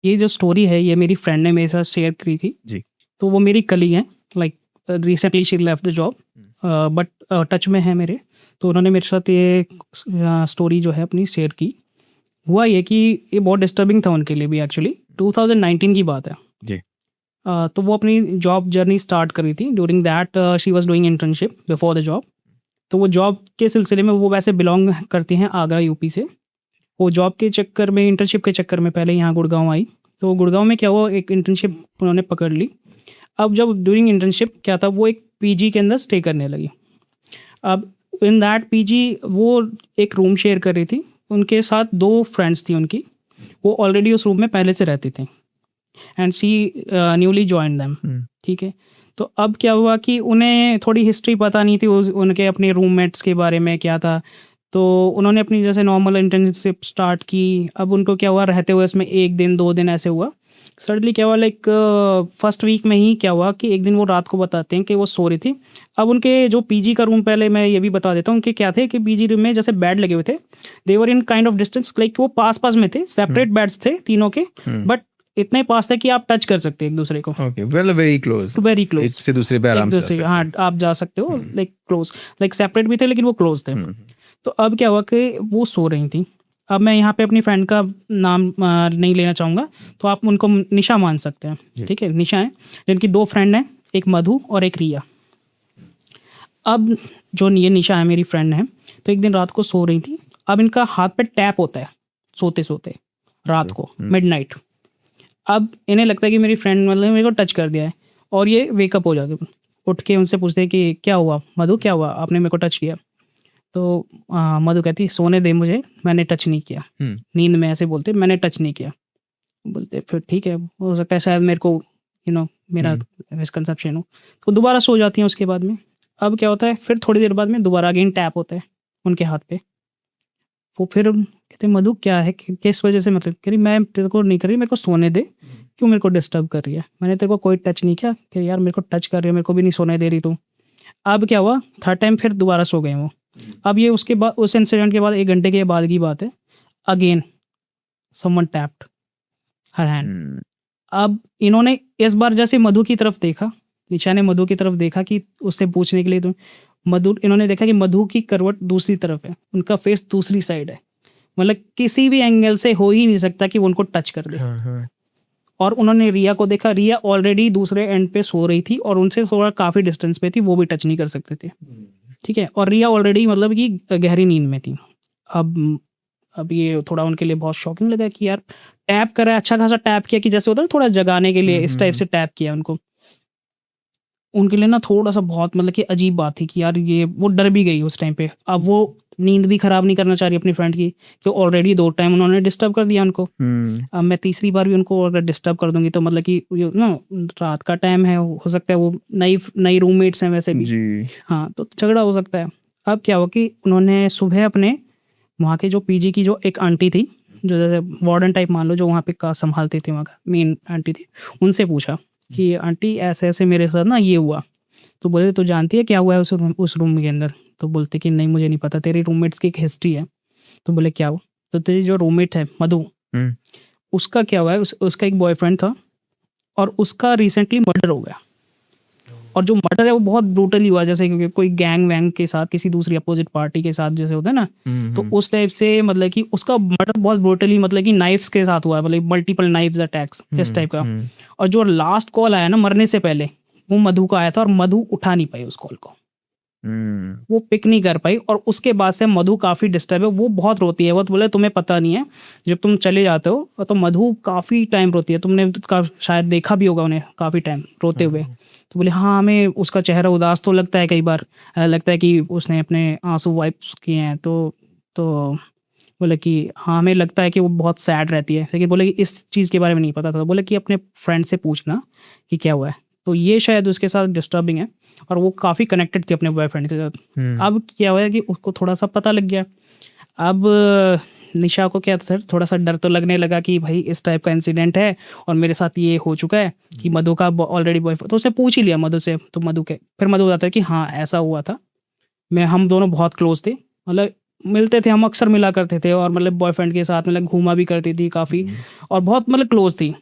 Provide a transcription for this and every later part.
ये जो स्टोरी है ये मेरी फ्रेंड ने मेरे साथ शेयर करी थी। जी। तो वो मेरी कलीग हैं, like recently she left the job, but touch में है मेरे। तो उन्होंने मेरे साथ ये स्टोरी जो है अपनी शेयर की। हुआ ये कि ये बहुत डिस्टर्बिंग था उनके लिए भी। एक्चुअली 2019 की बात है। जी। तो वो अपनी जॉब जर्नी स्टार्ट करी थी। During that she was doing internship before the job. तो वो जॉब के सिलसिले में, वो वैसे बिलोंग करती हैं आगरा यूपी से। वो जॉब के चक्कर में, इंटर्नशिप के चक्कर में पहले यहाँ गुड़गांव आई। तो गुड़गांव में क्या हुआ, एक इंटर्नशिप उन्होंने पकड़ ली। अब जब ड्यूरिंग इंटर्नशिप क्या था, वो एक पीजी के अंदर स्टे करने लगी। अब इन दैट पीजी वो एक रूम शेयर कर रही थी। उनके साथ 2 फ्रेंड्स थी उनकी। वो ऑलरेडी उस रूम में पहले से रहती थी and she newly join them. ठीक है। तो अब क्या हुआ कि उन्हें थोड़ी हिस्ट्री पता नहीं थी उनके अपने रूममेट्स के बारे में क्या था। तो उन्होंने अपनी जैसे नॉर्मल इंटर्नशिप स्टार्ट की। अब उनको क्या हुआ, रहते हुए इसमें 1 दिन 2 दिन ऐसे हुआ। सडनली क्या हुआ, लाइक फर्स्ट वीक में ही क्या हुआ कि एक दिन वो रात को बताते हैं कि वो सो रही थी। अब उनके जो पीजी का रूम, पहले मैं ये भी बता देता हूँ, उनके क्या थे कि पीजी रूम में जैसे बेड लगे हुए थे। They were in kind of distance, like वो पास पास में थे, सेपरेट बेड्स थे तीनों के, बट इतने पास थे कि आप टच कर सकते एक दूसरे को। Okay, well very close. Very close, एक से दूसरे पे आराम से जा सकते हैं। हाँ आप जा सकते हो, लाइक क्लोज, लाइक सेपरेट भी थे लेकिन वो क्लोज थे। तो अब क्या हुआ कि वो सो रही थी। अब मैं यहाँ पे अपनी फ्रेंड का नाम नहीं लेना चाहूँगा, तो आप उनको निशा मान सकते हैं। ठीक है, निशा है, जिनकी 2 फ्रेंड हैं, एक मधु और एक रिया। अब जो ये निशा है मेरी फ्रेंड है, तो एक दिन रात को सो रही थी। अब इनका हाथ पे टैप होता है सोते सोते रात को, मिडनाइट। अब इन्हें लगता है कि मेरी फ्रेंड मतलब मेरे को टच कर दिया है, और ये वेकअप हो जाते, उठ के उनसे पूछते हैं कि क्या हुआ मधु, क्या हुआ, आपने मेरे को टच किया। तो मधु कहती सोने दे मुझे, मैंने टच नहीं किया। नींद में ऐसे बोलते, मैंने टच नहीं किया। बोलते फिर ठीक है, हो सकता है शायद मेरे को मेरा मिसकंसेप्शन हो। तो दोबारा सो जाती हैं उसके बाद में। अब क्या होता है, फिर थोड़ी देर बाद में दोबारा अगेन टैप होता है उनके हाथ पे। वो फिर कहते मधु क्या है, किस वजह से, मतलब कह रही मैं तेरे को नहीं कर रही, मेरे को सोने दे, क्यों मेरे को डिस्टर्ब कर रही है, मैंने तेरे को कोई टच नहीं किया। कि यार मेरे को टच कर रही है, मेरे को भी नहीं सोने दे रही तू। अब क्या हुआ, थर्ड टाइम फिर दोबारा सो गए वो। अब ये उसके बाद, उस इंसिडेंट के बाद 1 घंटे के बाद की बात है, again someone tapped her hand. अब इन्होंने इस बार जैसे मधु की तरफ देखा, निशा ने मधु की तरफ देखा कि उससे पूछने के लिए, तो मधु, इन्होंने देखा कि मधु की करवट दूसरी तरफ है, उनका फेस दूसरी साइड है, मतलब किसी भी एंगल से हो ही नहीं सकता कि वो उनको टच कर दे। और उन्होंने रिया को देखा, रिया ऑलरेडी दूसरे एंड पे सो रही थी और उनसे थोड़ा काफ़ी डिस्टेंस पे थी, वो भी टच नहीं कर सकते थे। ठीक है, और रिया ऑलरेडी मतलब कि गहरी नींद में थी। अब ये थोड़ा उनके लिए बहुत शॉकिंग लगा कि यार टैप करा, अच्छा खासा टैप किया, कि जैसे होता है थोड़ा जगाने के लिए, इस टाइप से टैप किया उनको। उनके लिए ना थोड़ा सा बहुत मतलब कि अजीब बात थी कि यार ये, वो डर भी गई उस टाइम पे। अब वो नींद भी खराब नहीं करना चाह रही अपनी फ्रेंड की, कि ऑलरेडी 2 टाइम उन्होंने डिस्टर्ब कर दिया उनको। अब मैं तीसरी बार भी उनको अगर डिस्टर्ब कर दूंगी तो मतलब कि रात का टाइम है, हो सकता है वो नई रूममेट्स हैं वैसे भी जी। हाँ, तो झगड़ा हो सकता है। अब क्या हुआ कि उन्होंने सुबह अपने वहाँ के जो पीजी की जो एक आंटी थी, जो जैसे वार्डन टाइप मान लो, जो वहाँ पे का संभालती थी, वहाँ का मेन आंटी थी, उनसे पूछा कि आंटी ऐसे ऐसे मेरे साथ ना ये हुआ। तो बोले तो जानती है क्या हुआ है उस रूम के अंदर। तो बोलते कि नहीं मुझे नहीं पता, तेरी रूममेट्स की एक हिस्ट्री है। तो बोले क्या हुआ। तो तेरी जो रूममेट है मधु, उसका क्या हुआ है, उसका एक बॉयफ्रेंड था और उसका रिसेंटली मर्डर हो गया। और जो मर्डर है वो बहुत ब्रूटली हुआ, जैसे क्योंकि कोई गैंग वैंग के साथ, किसी दूसरी अपोजिट पार्टी के साथ जैसे होता है ना, तो उस टाइप से मतलब कि उसका मर्डर बहुत ब्रूटली, मतलब कि नाइफ्स के साथ हुआ है, मतलब मल्टीपल नाइफ्स अटैक्स इस टाइप का। और जो लास्ट कॉल आया ना मरने से पहले, वो मधु का आया था और मधु उठा नहीं पाई उस कॉल को, वो पिक नहीं कर पाई। और उसके बाद से मधु काफ़ी डिस्टर्ब है, वो बहुत रोती है। वो तो बोले तुम्हें पता नहीं है, जब तुम चले जाते हो तो मधु काफ़ी टाइम रोती है, तुमने शायद देखा भी होगा उन्हें काफ़ी टाइम रोते हुए। तो बोले हाँ, हमें उसका चेहरा उदास तो लगता है, कई बार लगता है कि उसने अपने आंसू वाइप्स किए हैं। तो बोले कि हाँ, हमें लगता है कि वो बहुत सैड रहती है, लेकिन बोले कि इस चीज़ के बारे में नहीं पता था। बोले कि अपने फ्रेंड से पूछना कि क्या हुआ है। तो ये शायद उसके साथ डिस्टर्बिंग है, और वो काफ़ी कनेक्टेड थी अपने बॉयफ्रेंड के साथ। अब क्या हुआ है कि उसको थोड़ा सा पता लग गया। अब निशा को क्या था, थोड़ा सा डर तो लगने लगा कि भाई इस टाइप का इंसिडेंट है और मेरे साथ ये हो चुका है कि मधु का ऑलरेडी बॉयफ्रेंड। तो उसने पूछ ही लिया मधु से। तो फिर मधु बताता है कि हाँ ऐसा हुआ था, हम दोनों बहुत क्लोज थे, मतलब मिलते थे, हम अक्सर मिला करते थे और मतलब बॉयफ्रेंड के साथ मतलब घूमा भी करती थी काफ़ी, और बहुत मतलब क्लोज थी,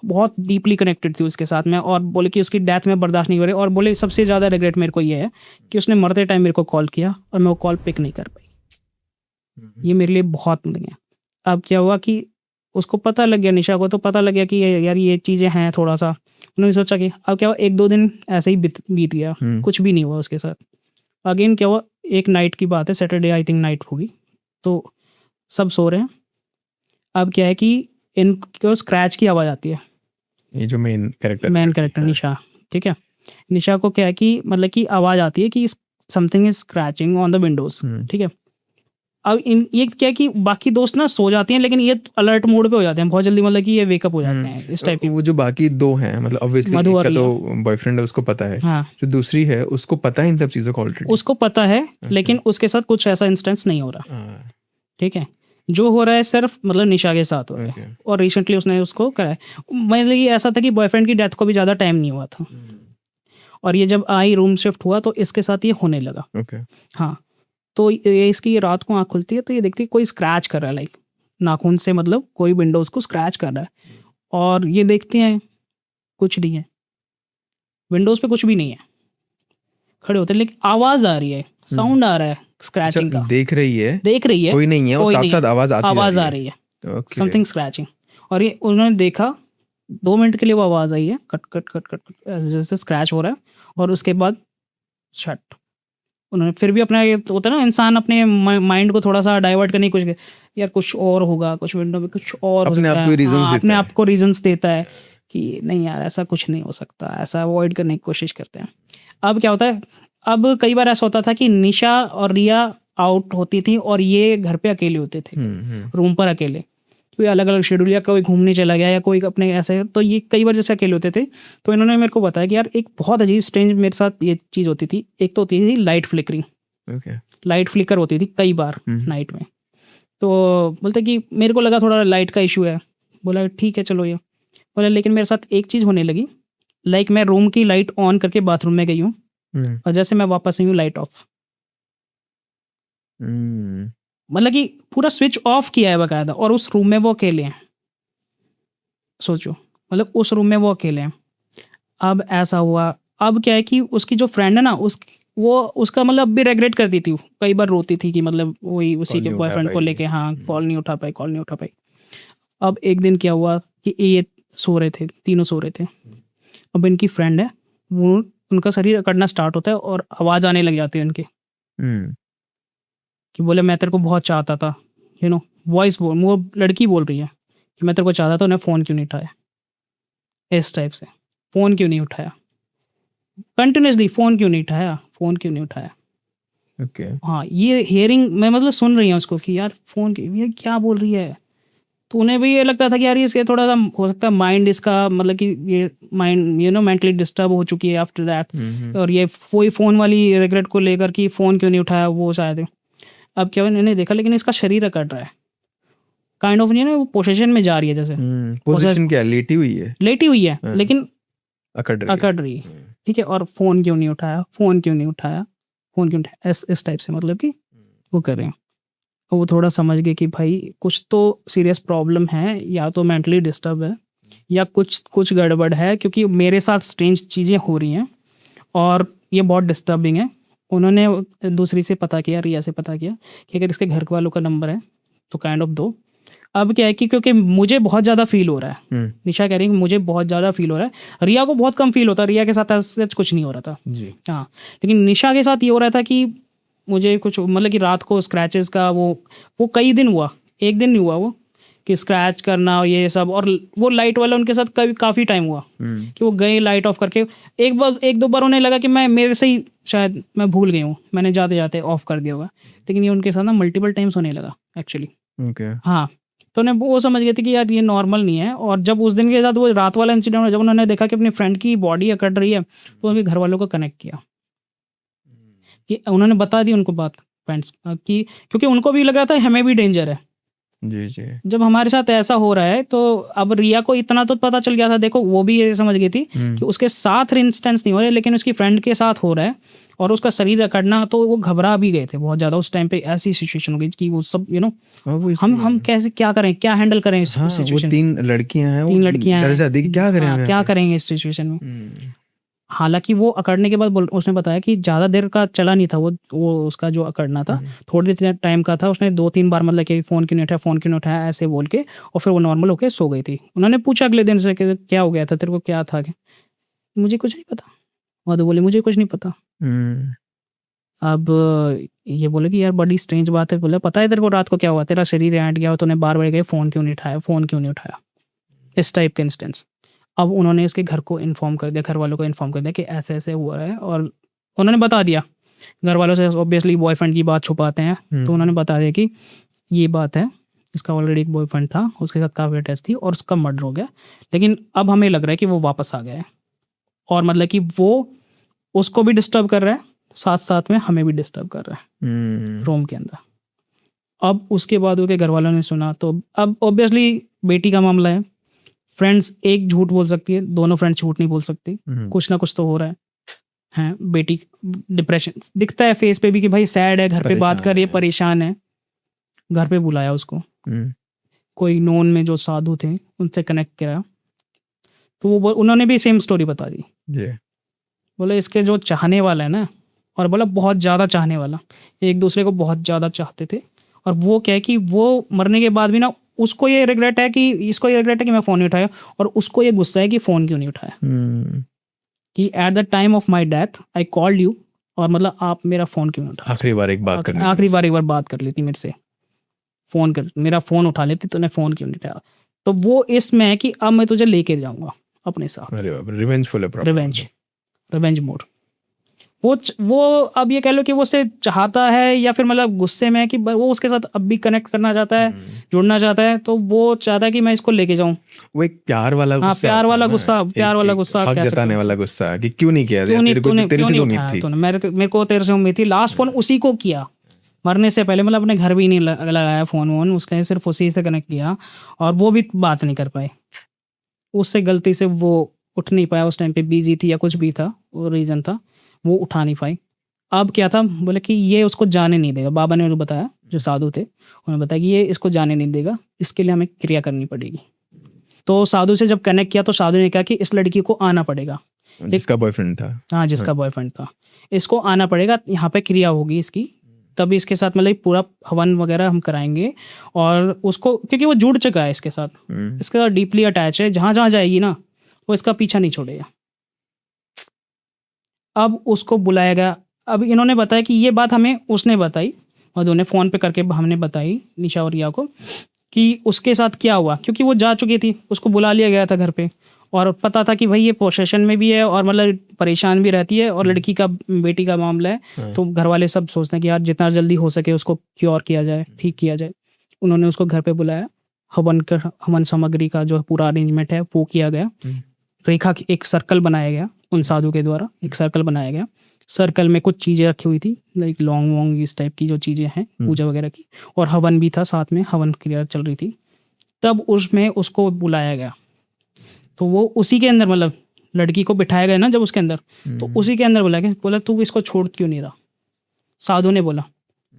बहुत डीपली कनेक्टेड थी उसके साथ में। और बोले कि उसकी डेथ में बर्दाश्त नहीं हो रही, और बोले सबसे ज़्यादा रिग्रेट मेरे को ये है कि उसने मरते टाइम मेरे को कॉल किया और मैं वो कॉल पिक नहीं कर पाई। ये मेरे लिए बहुत मतलब है। अब क्या हुआ कि उसको पता लग गया, निशा को तो पता लग गया कि यार ये चीज़ें हैं थोड़ा सा। उन्होंने सोचा कि अब क्या हुआ, 1-2 दिन ऐसे ही बीत गया, कुछ भी नहीं हुआ उसके साथ। अगेन क्या हुआ, एक नाइट की बात है, सैटरडे आई थिंक नाइट होगी, तो सब सो रहे हैं। अब क्या है कि इनको स्क्रैच की आवाज़ आती है, ये जो मेन कैरेक्टर निशा, ठीक है। निशा को क्या है कि मतलब कि आवाज़ आती है कि something is scratching on the Windows, ठीक है। अब ये क्या है कि बाकी दोस्त ना सो जाती हैं, लेकिन ये अलर्ट मोड पे हो जाते हैं बहुत जल्दी, मतलब कि ये वेकअप हो जाते हैं इस टाइप की। वो जो बाकी दो हैं, मतलब ऑब्वियसली मधु एक और का तो रिया। बॉयफ्रेंड है, उसको पता है। हाँ, जो दूसरी है उसको पता है इन सब चीज़ों का ऑलरेडी। उसको पता है, लेकिन उसके साथ कुछ ऐसा इंस्टेंस नहीं हो रहा, ठीक है। जो हो रहा है सिर्फ मतलब निशा के साथ हो रहा है, और रिसेंटली उसने उसको कराया। मतलब ये ऐसा था कि बॉयफ्रेंड की डेथ को भी ज़्यादा टाइम नहीं हुआ था, और ये जब आई रूम शिफ्ट हुआ तो इसके साथ ये होने लगा। हाँ, तो ये इसकी रात को आँख खुलती है तो ये देखती है कोई स्क्रैच कर रहा है, लाइक नाखून से, मतलब कोई विंडोज़ को स्क्रैच कर रहा है। और ये देखते हैं कुछ नहीं है, विंडोज़ पे कुछ भी नहीं है। खड़े होते हैं, लेकिन आवाज़ आ रही है, साउंड आ रहा है स्क्रैचिंग का। देख रही है कोई नहीं है, और कोई साथ नहीं साथ है, आवाज़ आ रही है समथिंग स्क्रैचिंग। और ये उन्होंने देखा, 2 मिनट के लिए वो आवाज़ आई है, cut cut cut cut cut ऐसे जैसे स्क्रैच हो रहा है, और उसके बाद शट। उन्होंने फिर भी अपना, ये तो होता है ना, इंसान अपने माइंड को थोड़ा सा डाइवर्ट करने की कोशिश, यार कुछ और होगा, कुछ विंडो में कुछ और हो अपने सकता आप को है। रीजंस हाँ, देता अपने है। आप को रीजंस देता है कि नहीं यार ऐसा कुछ नहीं हो सकता, ऐसा अवॉइड करने की कोशिश करते हैं। अब क्या होता है, अब कई बार ऐसा होता था कि निशा और रिया आउट होती थी और ये घर पे अकेले होते थे, रूम पर अकेले, कोई अलग अलग शेड्यूल, या कोई घूमने चला गया या कोई अपने ऐसे, तो ये कई बार जैसे अकेले होते थे। तो इन्होंने मेरे को बताया कि यार एक बहुत अजीब स्ट्रेंज मेरे साथ ये चीज़ होती थी। एक तो होती थी लाइट फ्लिकरिंग, लाइट फ्लिकर होती थी कई बार नाइट में। तो बोलते कि मेरे को लगा थोड़ा लाइट का इशू है, बोला ठीक है चलो ये, बोला लेकिन मेरे साथ एक चीज़ होने लगी, लाइक मैं रूम की लाइट ऑन करके बाथरूम में गई हूँ, और जैसे मैं वापस आई हूँ लाइट ऑफ। मतलब कि पूरा स्विच ऑफ किया है बकायदा, और उस रूम में वो अकेले हैं। सोचो, मतलब उस रूम में वो अकेले हैं। अब ऐसा हुआ, अब क्या है कि उसकी जो फ्रेंड है ना, वो उसका मतलब अब भी रेगरेट करती थी, कई बार रोती थी कि मतलब वही उसी के बॉयफ्रेंड को लेके, हाँ कॉल नहीं उठा पाई। अब एक दिन क्या हुआ कि ये सो रहे थे, तीनों सो रहे थे। अब इनकी फ्रेंड है, वो उनका शरीर अकड़ना स्टार्ट होता है और आवाज़ आने लग जाती है उनकी, कि बोले मैं तेरे को बहुत चाहता था, वॉइस बोल, वो लड़की बोल रही है कि मैं तेरे को चाहता था, उन्हें फ़ोन क्यों नहीं उठाया, इस टाइप से, फ़ोन क्यों नहीं उठाया, कंटिन्यूसली फ़ोन क्यों नहीं उठाया। हाँ, ये हियरिंग में मतलब सुन रही है उसको कि यार फ़ोन ये क्या बोल रही है। तो उन्हें भी ये लगता था कि यार इसके थोड़ा सा हो सकता है माइंड इसका, मतलब कि ये माइंड मेंटली डिस्टर्ब हो चुकी है आफ्टर दैट, और ये वही फ़ोन वाली रिग्रेट को लेकर कि फ़ोन क्यों नहीं उठाया वो शायद। अब क्या इन्होंने देखा, लेकिन इसका शरीर अकड़ रहा है, काइंड ऑफ वो पोसेशन में जा रही है, जैसे पोजीशन क्या लेटी हुई है, लेकिन अकड़ रही है, ठीक है। और फ़ोन क्यों नहीं उठाया, इस टाइप से, मतलब कि वो कर रहे हैं। वो थोड़ा समझ गए कि भाई कुछ तो सीरियस प्रॉब्लम है, या तो मेंटली डिस्टर्ब है या कुछ गड़बड़ है, क्योंकि मेरे साथ स्ट्रेंज चीज़ें हो रही हैं और ये बहुत डिस्टर्बिंग है। उन्होंने दूसरी से पता किया, रिया से पता किया कि अगर इसके घर वालों का नंबर है तो काइंड ऑफ दो। अब क्या है कि क्योंकि मुझे बहुत ज़्यादा फील हो रहा है, निशा कह रही है कि मुझे बहुत ज़्यादा फील हो रहा है, रिया को बहुत कम फील होता है, रिया के साथ ऐसा कुछ नहीं हो रहा था जी। हाँ, लेकिन निशा के साथ ये हो रहा था कि मुझे कुछ, मतलब कि रात को स्क्रैचेस का वो कई दिन हुआ, एक दिन नहीं हुआ वो, कि स्क्रैच करना और ये सब। और वो लाइट वाला उनके साथ काफ़ी टाइम हुआ कि वो गए लाइट ऑफ करके, एक दो बार उन्हें लगा कि मेरे से ही शायद मैं भूल गई हूँ, मैंने जाते जाते ऑफ कर दिया होगा, लेकिन ये उनके साथ ना मल्टीपल टाइम्स होने लगा एक्चुअली। हाँ, तो उन्हें वो समझ गए थे कि यार ये नॉर्मल नहीं है। और जब उस दिन के साथ वो रात वाला इंसिडेंट हुआ, जब उन्होंने देखा कि अपनी फ्रेंड की बॉडी अकड़ रही है, तो उनके घर वालों को कनेक्ट किया, कि उन्होंने बता दी उनको बात फ्रेंड्स की, क्योंकि उनको भी लग रहा था हमें भी डेंजर है, जी जी। जब हमारे साथ ऐसा हो रहा है तो अब रिया को इतना तो पता चल गया था, देखो वो भी ये समझ गई थी कि उसके साथ इंस्टेंस नहीं हो रहे, लेकिन उसकी फ्रेंड के साथ हो रहा है और उसका शरीर अकड़ना, तो वो घबरा भी गए थे बहुत ज़्यादा उस टाइम पे। ऐसी सिचुएशन हो गई कि वो सब हम कैसे क्या करें, क्या हैंडल करें इस सिचुएशन। 3 लड़कियां हैं, 3 लड़कियां हैं, दर्जा दी कि क्या करें हमें क्या आगे? करेंगे इस सिचुएशन में। हालांकि वो अकड़ने के बाद उसने बताया कि ज़्यादा देर का चला नहीं था वो उसका जो अकड़ना था, थोड़ी देर टाइम का था। उसने 2-3 बार मतलब कि फ़ोन क्यों नहीं उठाया, फ़ोन क्यों नहीं उठाया ऐसे बोल के, और फिर वो नॉर्मल होकर सो गई थी। उन्होंने पूछा अगले दिन से कि क्या हो गया था तेरे को, क्या था? मुझे कुछ नहीं पता। वो तो बोले मुझे कुछ नहीं पता। अब ये बोले कि यार बड़ी स्ट्रेंज बात है। बोले पता है तेरे को रात को क्या हुआ, तेरा शरीर ऐंठ गया हो, तूने बार बार गए फ़ोन क्यों नहीं उठाया, फ़ोन क्यों नहीं उठाया, इस टाइप के इंस्टेंस। अब उन्होंने उसके घर को इन्फॉर्म कर दिया, घर वालों को इन्फॉर्म कर दिया कि ऐसे ऐसे हुआ है, और उन्होंने बता दिया। घर वालों से ऑब्वियसली बॉयफ्रेंड की बात छुपाते हैं, तो उन्होंने बता दिया कि ये बात है, इसका ऑलरेडी एक बॉयफ्रेंड था, उसके साथ काफ़ी अटैच थी और उसका मर्डर हो गया। लेकिन अब हमें लग रहा है कि वो वापस आ गया है, और मतलब कि वो उसको भी डिस्टर्ब कर रहा है, साथ साथ में हमें भी डिस्टर्ब कर रहा है रूम के अंदर। अब उसके बाद उसके घर वालों ने सुना, तो अब ऑब्वियसली बेटी का मामला है, फ्रेंड्स एक झूठ बोल सकती है, दोनों फ्रेंड्स झूठ नहीं बोल सकती। कुछ ना कुछ तो हो रहा है। बेटी डिप्रेशन दिखता है फेस पे भी कि भाई सैड है, घर पे बात कर रही है, परेशान है। घर पे बुलाया उसको, कोई नोन में जो साधु थे उनसे कनेक्ट किया, तो वो उन्होंने भी सेम स्टोरी बता दी। बोले इसके जो चाहने वाला है ना, और बोला बहुत ज़्यादा चाहने वाला, एक दूसरे को बहुत ज़्यादा चाहते थे। और वो क्या है कि वो मरने के बाद भी ना, उसको ये रिग्रेट है कि इसको ये रिग्रेट है कि मैं फ़ोन नहीं उठाया, और उसको ये गुस्सा है कि फ़ोन क्यों नहीं उठाया। कि at the time of my death I called you, और मतलब आप मेरा फ़ोन क्यों नहीं उठाया। आखिरी बार एक बात बात कर लेती मेरे से, फ़ोन कर, मेरा फ़ोन उठा लेती, तूने फ़ोन क्यों नहीं उठाया। तो वो इसमें है कि अब मैं तुझे लेके जाऊँगा अपने साथ। Revenge mode. वो अब ये कह लो कि वो उसे चाहता है, या फिर मतलब गुस्से में है कि वो उसके साथ अब भी कनेक्ट करना चाहता है, जुड़ना चाहता है, तो वो चाहता है कि मैं इसको लेके जाऊं। वो एक प्यार वाला गुस्सा, प्यार वाला गुस्सा, हक जताने वाला गुस्सा कि क्यों नहीं किया, तेरे से उम्मीद थी, मेरे को तेरे से उम्मीद थी। लास्ट फोन उसी को किया मरने से पहले, मतलब अपने घर भी नहीं लगाया फ़ोन वोन, उसने सिर्फ उसी से कनेक्ट किया, और वो भी बात नहीं कर पाए। उससे गलती से वो उठ नहीं पाया, उस टाइम पे बिजी थी या कुछ भी था, वो रीज़न था, वो उठा नहीं पाई। अब क्या था, बोले कि ये उसको जाने नहीं देगा। बाबा ने उन्हें बताया, जो साधु थे उन्होंने बताया कि ये इसको जाने नहीं देगा, इसके लिए हमें क्रिया करनी पड़ेगी। तो साधु से जब कनेक्ट किया तो साधु ने कहा कि इस लड़की को आना पड़ेगा, जिसका बॉयफ्रेंड था। हाँ, जिसका बॉयफ्रेंड था, इसको आना पड़ेगा, यहाँ पे क्रिया होगी इसकी, तभी इसके साथ मतलब पूरा हवन वगैरह हम कराएंगे। और उसको, क्योंकि वो जुड़ चुका है इसके साथ डीपली अटैच है, जहाँ जहाँ जाएगी ना वो इसका पीछा नहीं छोड़ेगा। अब उसको बुलाया गया। अब इन्होंने बताया कि ये बात हमें उसने बताई, और उन्हें फ़ोन पे करके हमने बताई निशा और रिया को कि उसके साथ क्या हुआ, क्योंकि वो जा चुकी थी, उसको बुला लिया गया था घर पे, और पता था कि भाई ये पोसेशन में भी है और मतलब परेशान भी रहती है, और लड़की का, बेटी का मामला है। तो घर वाले सब सोचते हैं कि यार जितना जल्दी हो सके उसको क्योर किया जाए, ठीक किया जाए। उन्होंने उसको घर पे बुलाया, हवन सामग्री का जो पूरा अरेंजमेंट है वो किया गया। रेखा की एक सर्कल बनाया गया, उन साधु के द्वारा एक सर्कल बनाया गया। सर्कल में कुछ चीज़ें रखी हुई थी, लाइक लौंग वोंग इस टाइप की जो चीज़ें हैं पूजा वगैरह की, और हवन भी था साथ में, हवन क्रिया चल रही थी। तब उसमें उसको बुलाया गया, तो वो उसी के अंदर, मतलब लड़की को बिठाया गया ना जब उसके अंदर, तो उसी के अंदर बुलाया गया। बोला तू इसको छोड़ क्यों नहीं रहा, साधु ने बोला।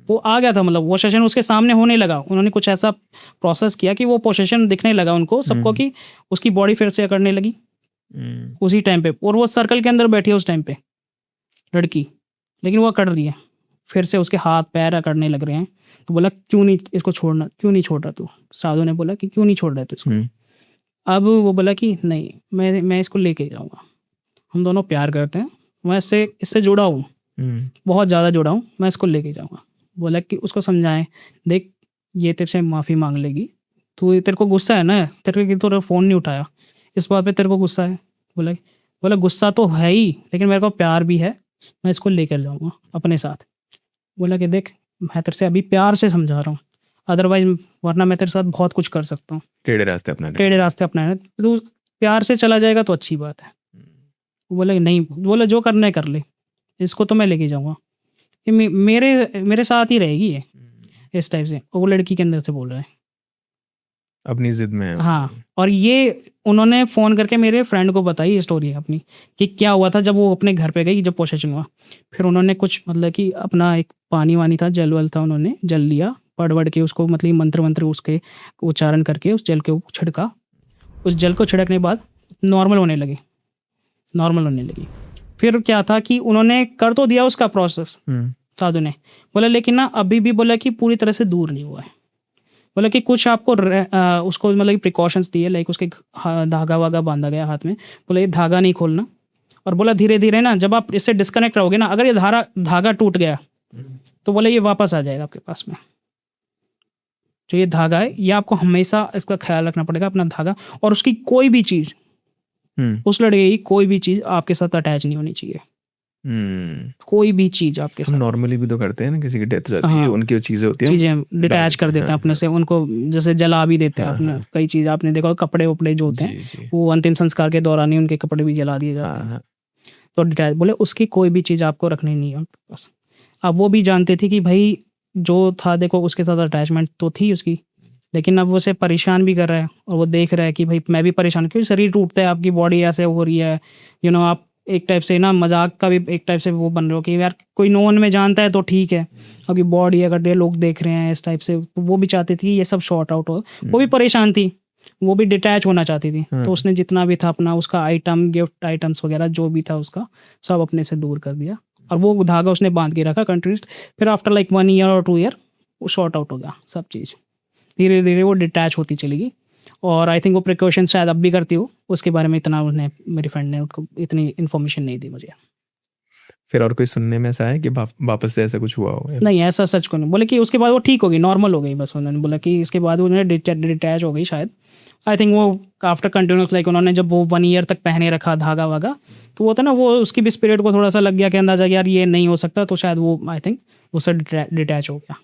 वो आ गया था, मतलब वो सेशन उसके सामने होने लगा। उन्होंने कुछ ऐसा प्रोसेस किया कि वो पोसेशन दिखने लगा उनको सबको, कि उसकी बॉडी फिर से अकड़ने लगी उसी टाइम पे, और वो सर्कल के अंदर बैठी है उस टाइम पे लड़की, लेकिन वो अकड़ रही है, फिर से उसके हाथ पैर अकड़ने लग रहे हैं। तो बोला क्यों नहीं इसको छोड़ना, क्यों नहीं छोड़ रहा तू। साधु ने बोला कि क्यों नहीं छोड़ रहा तू इसको। अब वो बोला कि नहीं, मैं इसको लेके जाऊँगा, हम दोनों प्यार करते हैं, मैं इससे जुड़ा हूँ, बहुत ज़्यादा जुड़ा हूँ, मैं इसको लेके जाऊँगा। बोला कि उसको समझाएं, देख ये तेरे से माफ़ी मांग लेगी, तेरे को गुस्सा है ना, तेरे फ़ोन नहीं उठाया, इस बात पे तेरे को गुस्सा है। बोला गुस्सा तो है ही, लेकिन मेरे को प्यार भी है, मैं इसको लेकर जाऊँगा अपने साथ। बोला कि देख मैं तेरे से अभी प्यार से समझा रहा हूँ, अदरवाइज वरना मैं तेरे साथ बहुत कुछ कर सकता हूँ। टेढ़े रास्ते अपनाने, तो प्यार से चला जाएगा तो अच्छी बात है। बोला कि नहीं, बोला जो करना है कर ले, इसको तो मैं लेके जाऊँगा, ये मेरे साथ ही रहेगी ये, इस टाइप से। वो लड़की के अंदर से बोल रहा है। अपनी जिद में है। हाँ, और ये उन्होंने फ़ोन करके मेरे फ्रेंड को बताई ये स्टोरी अपनी कि क्या हुआ था जब वो अपने घर पे गई, जब पोसेशन हुआ। फिर उन्होंने कुछ मतलब कि अपना एक पानी वानी था, जल वल था, उन्होंने जल लिया, पढ़ वढ़ के उसको मतलब मंत्र वंत्र उसके उच्चारण करके उस जल के ऊपर छिड़का। उस जल को छिड़कने के बाद नॉर्मल होने लगी, नॉर्मल होने लगी। फिर क्या था कि उन्होंने कर तो दिया उसका प्रोसेस साधु ने, बोला लेकिन ना अभी भी बोला कि पूरी तरह से दूर नहीं हुआ है। बोला कि कुछ आपको उसको मतलब प्रिकॉशंस दिए, लाइक उसके धागा वागा बांधा गया हाथ में, बोला ये धागा नहीं खोलना। और बोला धीरे धीरे ना जब आप इससे डिस्कनेक्ट रहोगे ना, अगर ये धागा टूट गया तो बोला ये वापस आ जाएगा आपके पास में। जो ये धागा है ये आपको हमेशा इसका ख्याल रखना पड़ेगा, अपना धागा। और उसकी कोई भी चीज़, उस लड़के की कोई भी चीज़ आपके साथ अटैच नहीं होनी चाहिए। कोई भी चीज़ आपके साथ। नॉर्मली भी तो करते हैं ना, किसी की डेथ जाती है, उनकी चीज़ें होती हैं, चीज़ें डिटैच कर देते हैं अपने से, उनको जैसे जला भी देते हैं अपने। कई चीज़ आपने देखा, कपड़े वपड़े जो होते हैं वो अंतिम संस्कार के दौरान ही उनके कपड़े भी जला दिए जाते हैं। तो डिटैच, बोले उसकी कोई भी चीज़ आपको रखनी नहीं है आपके पास। अब वो भी जानते थे कि भाई जो था, देखो उसके साथ अटैचमेंट तो थी उसकी, लेकिन अब वो उसे परेशान भी कर रहा है और वो देख रहा है कि भाई मैं भी परेशान, क्योंकि शरीर टूटता है, आपकी बॉडी ऐसे हो रही है, आप एक टाइप से ना मजाक का भी एक टाइप से वो बन रहे हो कि यार कोई नो वन में जानता है तो ठीक है, आपकी बॉडी अगर लोग देख रहे हैं इस टाइप से, तो वो भी चाहती थी ये सब शॉर्ट आउट हो। वो भी परेशान थी, वो भी डिटैच होना चाहती थी। तो उसने जितना भी था अपना उसका आइटम, गिफ्ट आइटम्स वगैरह जो भी था उसका, सब अपने से दूर कर दिया और वो धागा उसने बांध के रखा कंटिन्यूस। फिर आफ्टर लाइक 1 ईयर और 2 ईयर वो शॉर्ट आउट हो गया सब चीज़, धीरे धीरे वो डिटैच होती चली गई। और आई थिंक वो प्रिकॉशन शायद अब भी करती हो, उसके बारे में इतना उसने, मेरी फ्रेंड ने उसको इतनी इन्फॉर्मेशन नहीं दी मुझे। फिर और कोई सुनने में ऐसा है कि वापस से ऐसा कुछ हुआ हो? नहीं, ऐसा सच को नहीं। बोले कि उसके बाद वो ठीक हो गई, नॉर्मल हो गई। बस उन्होंने बोला कि इसके बाद उन्होंने डिटैच हो गई शायद। आई थिंक वो आफ्टर कंटिन्यूस लाइक उन्होंने जब वो 1 ईयर तक पहने रखा धागा वागा, तो वो था ना, वो उसकी भी स्पिरिट को थोड़ा सा लग गया कि अंदाजा यार ये नहीं हो सकता, तो शायद वो आई थिंक उससे डिटैच हो गया।